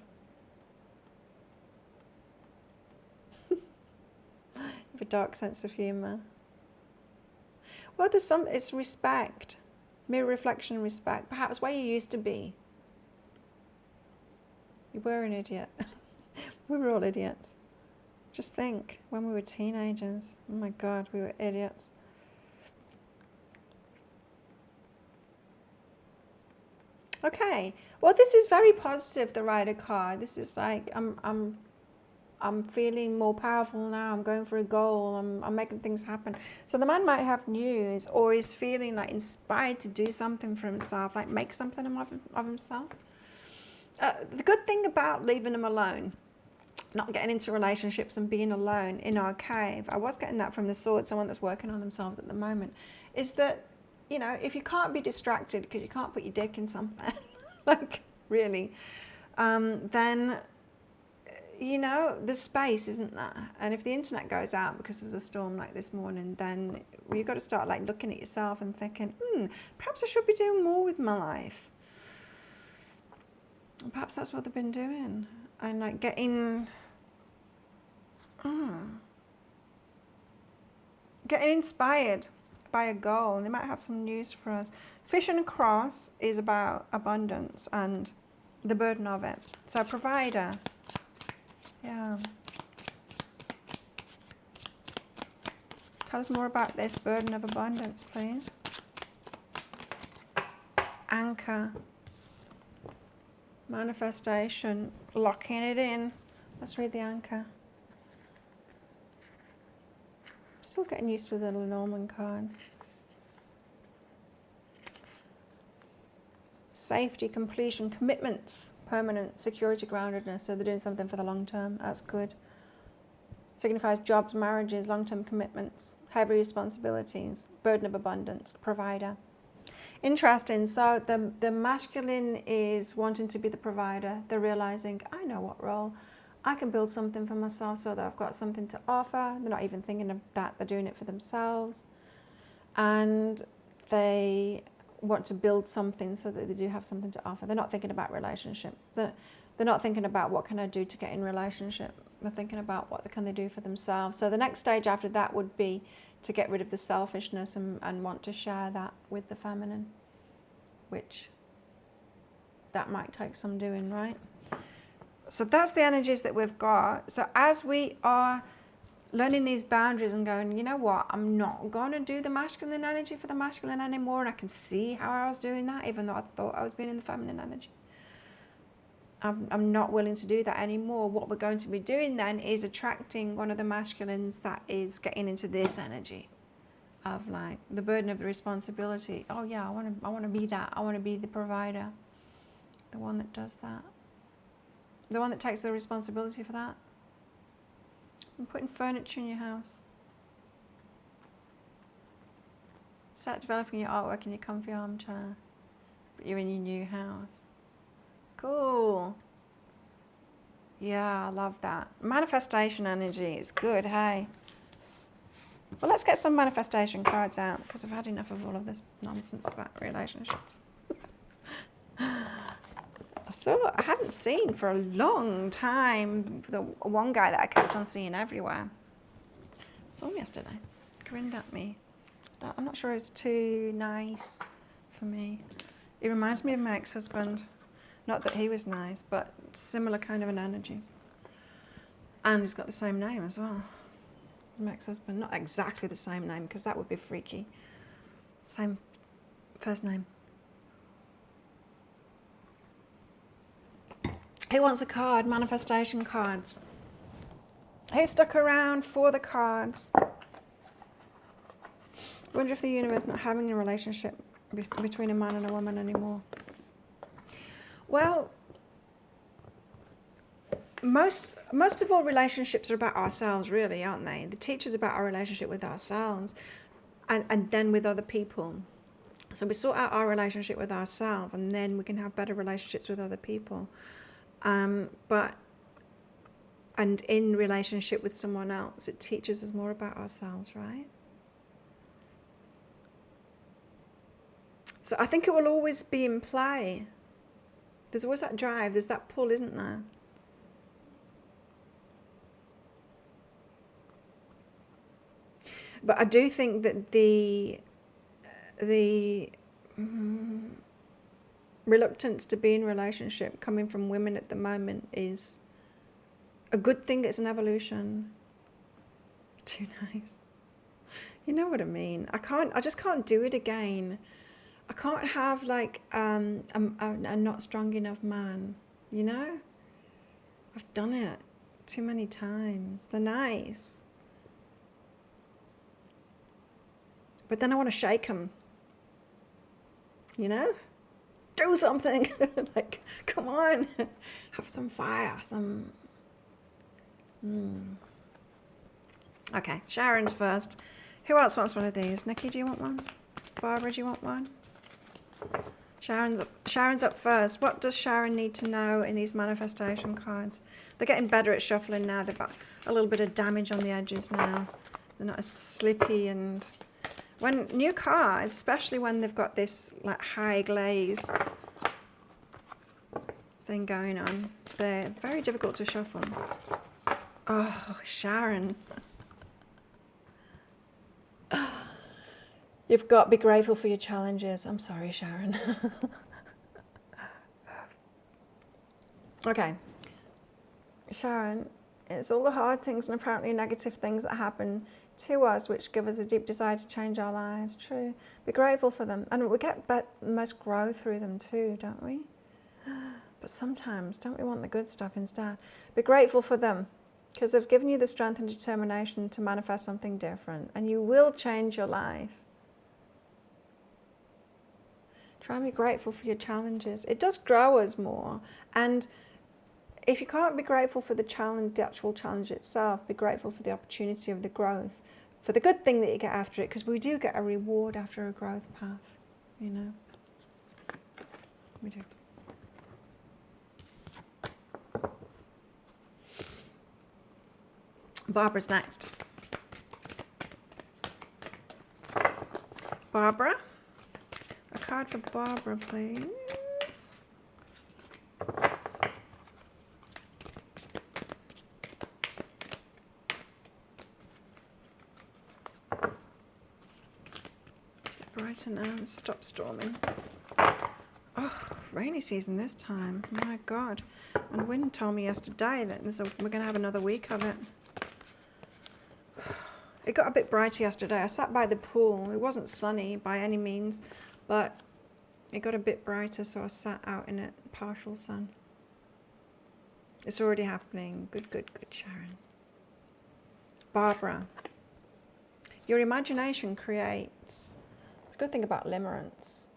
With a dark sense of humour. Well, it's respect. Mirror reflection and respect. Perhaps where you used to be. You were an idiot. We were all idiots. Just think, when we were teenagers. Oh my God, we were idiots. Okay. Well, this is very positive, the Rider card. This is like, I'm feeling more powerful now. I'm going for a goal. I'm making things happen. So the man might have news, or is feeling like inspired to do something for himself, like make something of himself. The good thing about leaving him alone, not getting into relationships and being alone in our cave, I was getting that from the sword, someone that's working on themselves at the moment, is that, you know, if you can't be distracted because you can't put your dick in something, like really, then, you know, the space isn't there. And if the internet goes out because there's a storm like this morning, then you've got to start like looking at yourself and thinking, perhaps I should be doing more with my life. And perhaps that's what they've been doing. And like getting inspired by a goal. And they might have some news for us. Fish and cross is about abundance and the burden of it. So provider. Yeah. Tell us more about this burden of abundance, please. Anchor. Manifestation. Locking it in. Let's read the anchor. I'm still getting used to the Lenormand cards. Safety, completion, commitments. Permanent, security, groundedness. So they're doing something for the long term. That's good. Signifies jobs, marriages, long-term commitments, heavy responsibilities, burden of abundance, provider. Interesting. So the masculine is wanting to be the provider. They're realizing, I know what role. I can build something for myself so that I've got something to offer. They're not even thinking of that. They're doing it for themselves. And they want to build something so that they do have something to offer. They're not thinking about relationship. They're not thinking about what can I do to get in relationship. They're thinking about what can they do for themselves. So the next stage after that would be to get rid of the selfishness and want to share that with the feminine, which that might take some doing, right? So that's the energies that we've got. So as we are learning these boundaries and going, you know what, I'm not going to do the masculine energy for the masculine anymore, and I can see how I was doing that, even though I thought I was being in the feminine energy. I'm not willing to do that anymore. What we're going to be doing then is attracting one of the masculines that is getting into this energy of like the burden of the responsibility. Oh yeah, I want to be that. I want to be the provider, the one that does that, the one that takes the responsibility for that. And putting furniture in your house. Start developing your artwork in your comfy armchair, but you're in your new house. Cool. Yeah, I love that. Manifestation energy is good, hey? Well, let's get some manifestation cards out because I've had enough of all of this nonsense about relationships. I hadn't seen for a long time the one guy that I kept on seeing everywhere. I saw him yesterday. Grinned at me. I'm not sure it's too nice for me. It reminds me of my ex-husband. Not that he was nice, but similar kind of an energies. And he's got the same name as well. My ex-husband. Not exactly the same name, because that would be freaky. Same first name. Who wants a card? Manifestation cards. Who stuck around for the cards? I wonder if the universe is not having a relationship between a man and a woman anymore. Well, most of all relationships are about ourselves, really, aren't they? The teacher's about our relationship with ourselves and then with other people. So we sort out our relationship with ourselves and then we can have better relationships with other people. And in relationship with someone else, it teaches us more about ourselves, right? So I think it will always be in play. There's always that drive, there's that pull, isn't there? But I do think that the reluctance to be in relationship coming from women at the moment is a good thing. It's an evolution. Too nice. You know what I mean? I just can't do it again. I can't have like a not strong enough man, you know? I've done it too many times. They're nice. But then I want to shake them, you know? Do something. Like, come on. Have some fire, some... Okay, Sharon's first. Who else wants one of these? Nikki, do you want one? Barbara, do you want one? Sharon's up first. What does Sharon need to know in these manifestation cards? They're getting better at shuffling now. They've got a little bit of damage on the edges now. They're not as slippy. And when new cards, especially when they've got this like high glaze thing going on, they're very difficult to shuffle. Oh, Sharon. You've got to be grateful for your challenges. I'm sorry, Sharon. Okay. Sharon, it's all the hard things and apparently negative things that happen to us which give us a deep desire to change our lives. True. Be grateful for them. And we get most growth through them too, don't we? But sometimes, don't we want the good stuff instead? Be grateful for them because they've given you the strength and determination to manifest something different. And you will change your life. Try and be grateful for your challenges. It does grow us more. And if you can't be grateful for the challenge, the actual challenge itself, be grateful for the opportunity of the growth, for the good thing that you get after it, because we do get a reward after a growth path, you know. Let me do. Barbara's next. Barbara, a card for Barbara, please. Brighten and stop storming. Oh, rainy season this time. My God. And Wynn told me yesterday that we're going to have another week of it. It got a bit brighter yesterday. I sat by the pool. It wasn't sunny by any means, but it got a bit brighter, so I sat out in it, partial sun. It's already happening. Good, good, good, Sharon. Barbara, your imagination creates. It's a good thing about limerence.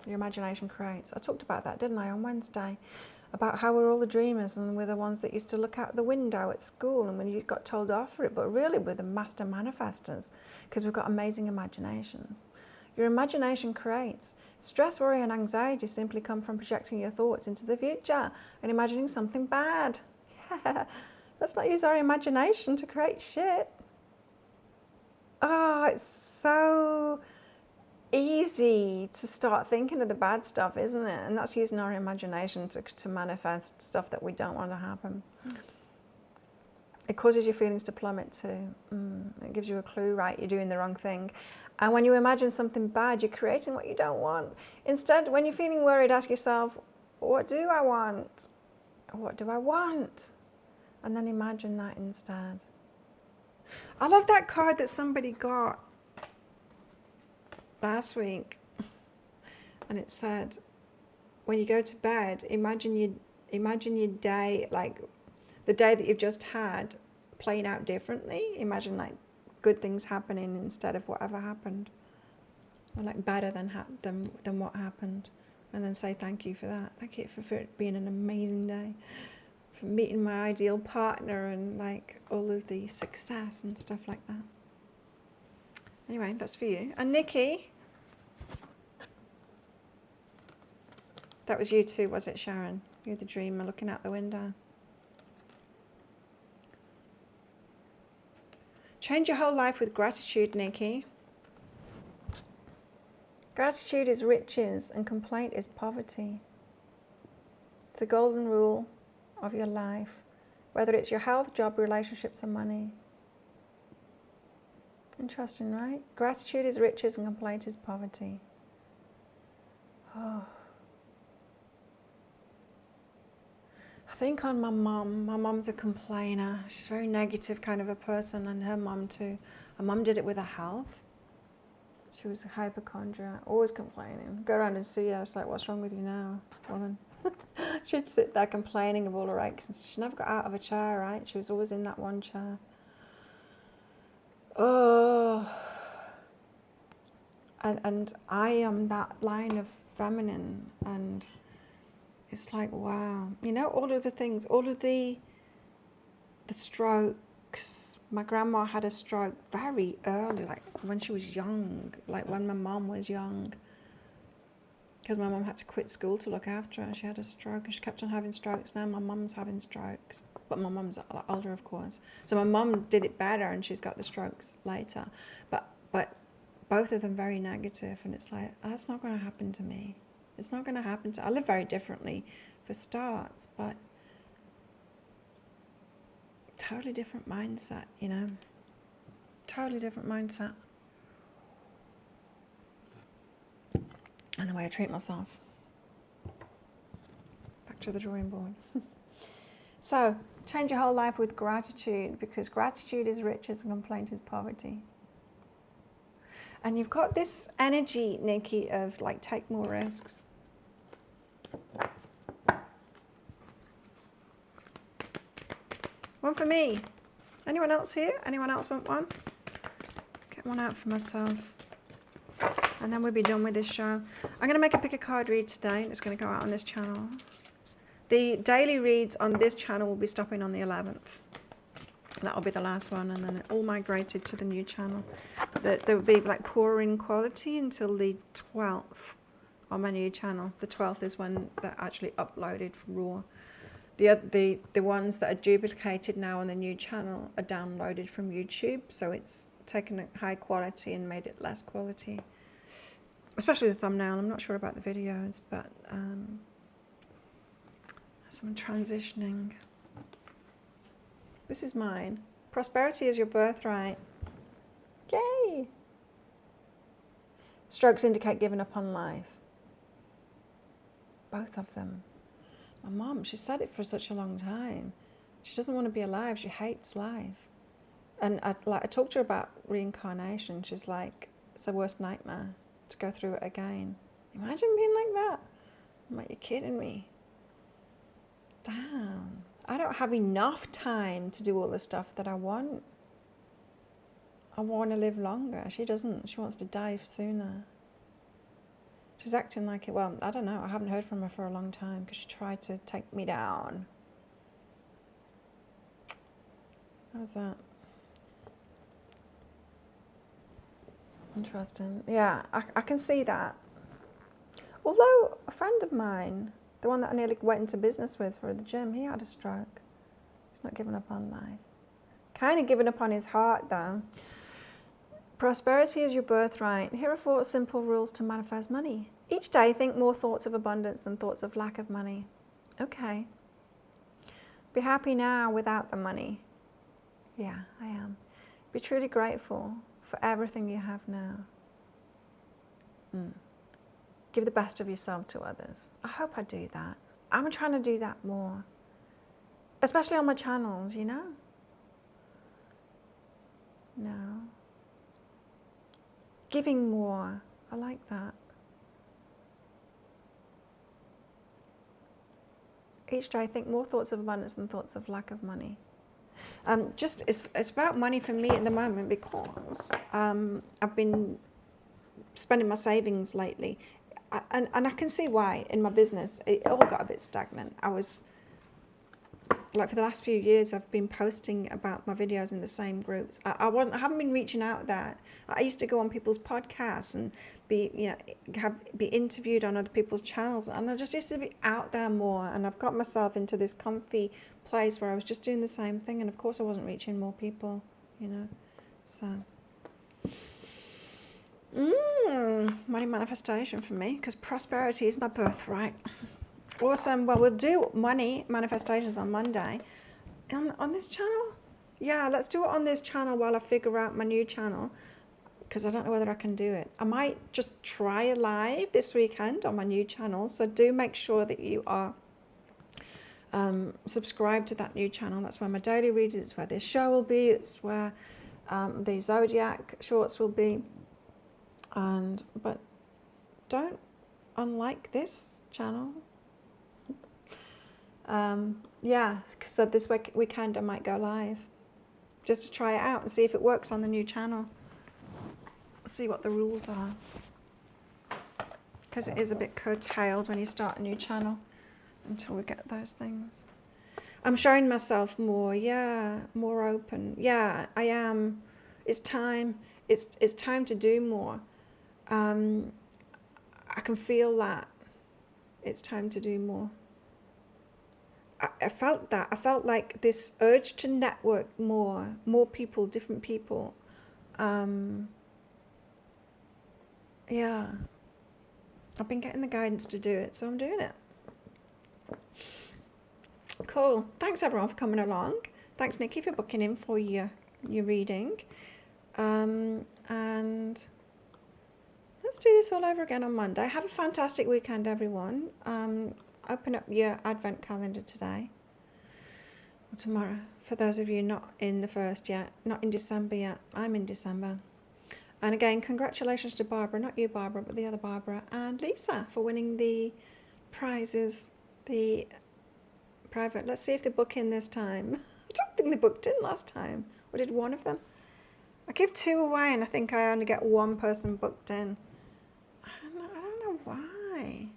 Your imagination creates. I talked about that, didn't I, on Wednesday? About how we're all the dreamers and we're the ones that used to look out the window at school and when you got told off for it, but really we're the master manifestors because we've got amazing imaginations. Your imagination creates. Stress, worry and anxiety simply come from projecting your thoughts into the future and imagining something bad. Yeah. Let's not use our imagination to create shit. Oh, it's so easy to start thinking of the bad stuff, isn't it? And that's using our imagination to manifest stuff that we don't want to happen. It causes your feelings to plummet too. It gives you a clue, right? You're doing the wrong thing. And when you imagine something bad, you're creating what you don't want. Instead, when you're feeling worried, ask yourself, what do I want? What do I want? And then imagine that instead. I love that card that somebody got last week, and it said, when you go to bed, imagine your day, like the day that you've just had, playing out differently. Imagine like good things happening instead of whatever happened, or like better than what happened, and then say thank you for that. Thank you for it being an amazing day, for meeting my ideal partner, and like all of the success and stuff like that. Anyway, that's for you. And Nikki, that was you too, was it, Sharon? You're the dreamer looking out the window. Change your whole life with gratitude, Nikki. Gratitude is riches and complaint is poverty. It's the golden rule of your life, whether it's your health, job, relationships, or money. Interesting, right? Gratitude is riches and complaint is poverty. Oh. I think on my mum's a complainer. She's a very negative kind of a person, and her mum too. Her mum did it with her health. She was a hypochondriac, always complaining. Go around and see her, it's like, what's wrong with you now, woman? She'd sit there complaining of all her aches, and she never got out of a chair, right? She was always in that one chair. Oh. And I am that line of feminine, and it's like, wow. You know, all of the things, all of the strokes. My grandma had a stroke very early, like when she was young, like when my mum was young. Because my mum had to quit school to look after her. She had a stroke and she kept on having strokes. Now my mum's having strokes. But my mum's a lot older, of course. So my mum did it better and she's got the strokes later. But both of them very negative, and it's like, that's not going to happen to me. It's not going to happen to... I live very differently for starts, but totally different mindset, you know. Totally different mindset. And the way I treat myself. Back to the drawing board. So, change your whole life with gratitude, because gratitude is riches and complaint is poverty. And you've got this energy, Nikki, of like, take more risks. One for me. Anyone else here? Anyone else want one? Get one out for myself. And then we'll be done with this show. I'm going to make a pick a card read today. It's going to go out on this channel. The daily reads on this channel will be stopping on the 11th. That'll be the last one, and then it all migrated to the new channel. There would be like poorer in quality until the 12th on my new channel. The 12th is when they're actually uploaded raw. The ones that are duplicated now on the new channel are downloaded from YouTube, so it's taken a high quality and made it less quality. Especially the thumbnail. I'm not sure about the videos, but some transitioning. This is mine. Prosperity is your birthright. Yay! Strokes indicate giving up on life. Both of them. My mom, she said it for such a long time. She doesn't want to be alive. She hates life. And I talked to her about reincarnation. She's like, it's the worst nightmare to go through it again. Imagine being like that. I'm like, you're kidding me. Damn. I don't have enough time to do all the stuff that I want. I want to live longer. She doesn't. She wants to die sooner. She's acting like it. Well, I don't know. I haven't heard from her for a long time because she tried to take me down. How's that? Interesting. Yeah, I can see that. Although a friend of mine, the one that I nearly went into business with for the gym, he had a stroke. He's not given up on life. Kind of given up on his heart, though. Prosperity is your birthright. Here are 4 simple rules to manifest money. Each day, think more thoughts of abundance than thoughts of lack of money. Okay. Be happy now without the money. Yeah, I am. Be truly grateful for everything you have now. Give the best of yourself to others. I hope I do that. I'm trying to do that more. Especially on my channels, you know? No. Giving more. I like that. Each day I think more thoughts of abundance than thoughts of lack of money. It's about money for me at the moment because I've been spending my savings lately. And I can see why in my business it all got a bit stagnant. I was like, for the last few years I've been posting about my videos in the same groups. I haven't been reaching out that. I used to go on people's podcasts and be interviewed on other people's channels, and I just used to be out there more, and I've got myself into this comfy place where I was just doing the same thing, and of course I wasn't reaching more people, you know. So money manifestation for me, because prosperity is my birthright. Awesome. Well, we'll do money manifestations on Monday on this channel. Yeah, let's do it on this channel while I figure out my new channel, because I don't know whether I can do it. I might just try a live this weekend on my new channel, so do make sure that you are subscribed to that new channel. That's where my daily readings, it's where this show will be, it's where the Zodiac shorts will be. But don't unlike this channel. Yeah, so this weekend I might go live just to try it out and see if it works on the new channel. See what the rules are, because it is a bit curtailed when you start a new channel until we get those things. I'm showing myself more, yeah, more open. Yeah, I am. It's time. It's time to do more. I can feel that. It's time to do more. I felt that. I felt like this urge to network more people, different people. Yeah. I've been getting the guidance to do it, so I'm doing it. Cool. Thanks everyone for coming along. Thanks Nikki for booking in for your reading. And let's do this all over again on Monday. Have a fantastic weekend, everyone. Open up your advent calendar today or tomorrow. For those of you not in the first yet, not in December yet. I'm in December. And again, congratulations to Barbara, not you Barbara, but the other Barbara, and Lisa for winning the prizes, the private. Let's see if they book in this time. I don't think they booked in last time. Or did one of them? I give 2 away and I think I only get 1 person booked in. I don't know why.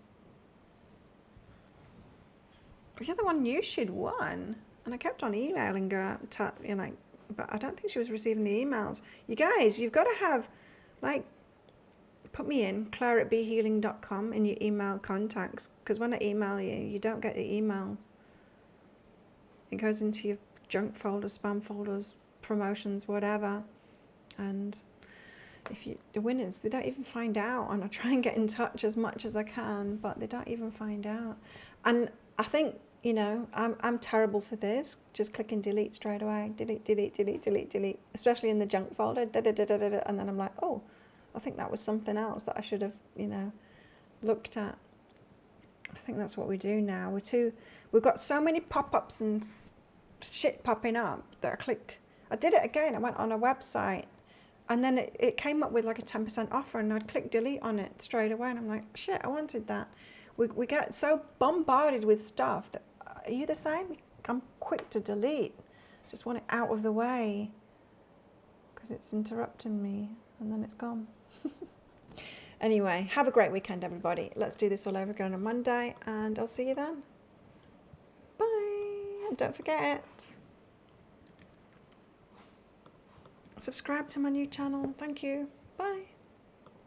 The other one knew she'd won, and I kept on emailing her, but I don't think she was receiving the emails. You guys, you've got to have, like, put me in, claire@behealing.com in your email contacts, because when I email you, you don't get the emails. It goes into your junk folders, spam folders, promotions, whatever. And if you, the winners, they don't even find out. And I try and get in touch as much as I can, but they don't even find out. And I think, you know, I'm terrible for this. Just clicking delete straight away. Delete, delete, delete, delete, delete. Especially in the junk folder. Da, da, da, da, da, da. And then I'm like, oh, I think that was something else that I should have, you know, looked at. I think that's what we do now. We've got so many pop-ups and shit popping up that I click. I did it again. I went on a website and then it came up with like a 10% offer and I'd click delete on it straight away. And I'm like, shit, I wanted that. We get so bombarded with stuff that, are you the same? I'm quick to delete. Just want it out of the way because it's interrupting me and then it's gone. Anyway, have a great weekend, everybody. Let's do this all over again on Monday, and I'll see you then. Bye. And don't forget, subscribe to my new channel. Thank you. Bye.